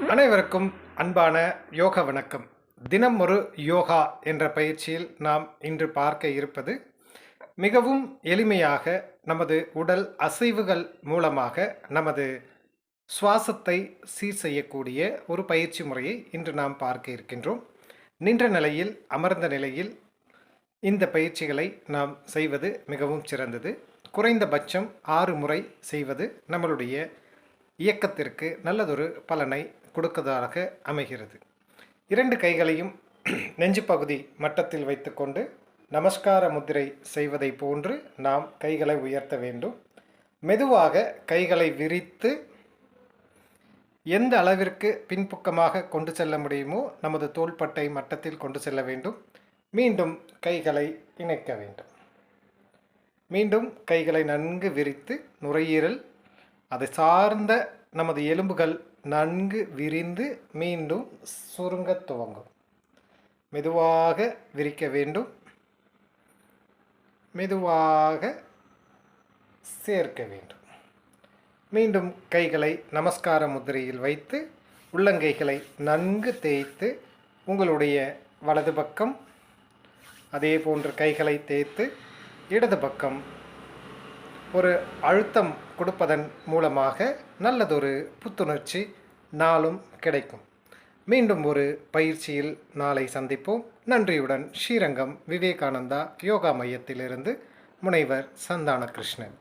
அனைவருக்கும் அன்பான யோக வணக்கம். தினம் ஒரு யோகா என்ற பயிற்சியில் நாம் இன்று பார்க்க இருப்பது மிகவும் எளிமையாக நமது உடல் அசைவுகள் மூலமாக நமது சுவாசத்தை சீர் செய்யக்கூடிய ஒரு பயிற்சி முறையை இன்று நாம் பார்க்க இருக்கின்றோம். நின்ற நிலையில், அமர்ந்த நிலையில் இந்த பயிற்சிகளை நாம் செய்வது மிகவும் சிறந்தது. குறைந்தபட்சம் 6 முறை செய்வது நம்மளுடைய இயக்கத்திற்கு நல்லதொரு பலனை கொடுக்கதாக அமைகிறது. 2 கைகளையும் நெஞ்சு பகுதி மட்டத்தில் வைத்துக்கொண்டு நமஸ்கார முத்திரை செய்வதை போன்று நாம் கைகளை உயர்த்த வேண்டும். மெதுவாக கைகளை விரித்து எந்த அளவிற்கு பின்பக்கமாக கொண்டு செல்ல முடியுமோ நமது தோள்பட்டை மட்டத்தில் கொண்டு செல்ல வேண்டும். மீண்டும் கைகளை இணைக்க வேண்டும். மீண்டும் கைகளை நன்கு விரித்து நுரையீரல் அதை சார்ந்த நமது எலும்புகள் நன்கு விரிந்து மீண்டும் சுருங்க துவங்கும். மெதுவாக விரிக்க வேண்டும். மெதுவாக சேர்க்க வேண்டும். மீண்டும் கைகளை நமஸ்கார முத்திரையில் வைத்து உள்ளங்கைகளை நன்கு தேய்த்து உங்களுடைய வலது பக்கம் அதே போன்று கைகளை தேய்த்து இடது பக்கம் ஒரு அழுத்தம் கொடுப்பதன் மூலமாக நல்லதொரு புத்துணர்ச்சி நாளும் கிடைக்கும். மீண்டும் ஒரு பயிற்சியில் நாளை சந்திப்போம். நன்றியுடன் ஸ்ரீரங்கம் விவேகானந்தா யோகா மையத்திலிருந்து முனைவர் சந்தான கிருஷ்ணன்.